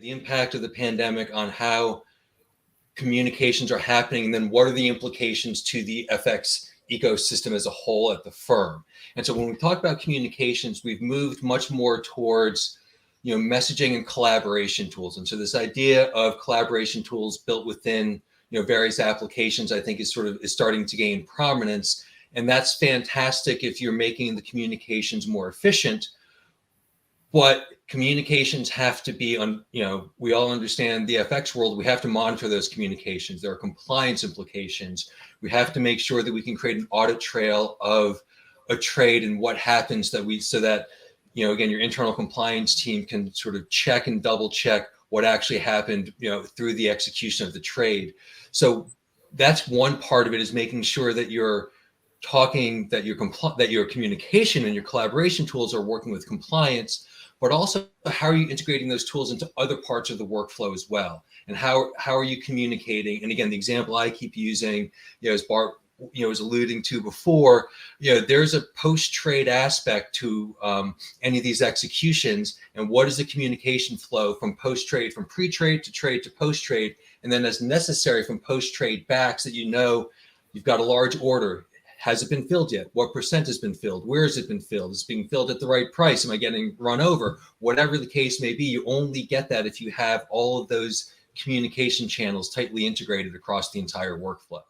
the impact of the pandemic on how communications are happening, and then what are the implications to the FX ecosystem as a whole at the firm. And so when we talk about communications, we've moved much more towards messaging and collaboration tools. And so this idea of collaboration tools built within various applications, I think is starting to gain prominence. And that's fantastic if you're making the communications more efficient. But communications have to be on, we all understand the FX world, we have to monitor those communications. There are compliance implications. We have to make sure that we can create an audit trail of a trade and what happens so that, again, your internal compliance team can sort of check and double check what actually happened, through the execution of the trade. So that's one part of it, is making sure that your communication and your collaboration tools are working with compliance, but also how are you integrating those tools into other parts of the workflow as well? And how are you communicating? And again, the example I keep using, as Bart was alluding to before, there's a post-trade aspect to any of these executions. And what is the communication flow from post-trade, from pre-trade to trade to post-trade, and then as necessary from post-trade back, so that you've got a large order. Has it been filled yet? What percent has been filled? Where has it been filled? Is it being filled at the right price? Am I getting run over? Whatever the case may be, you only get that if you have all of those communication channels tightly integrated across the entire workflow.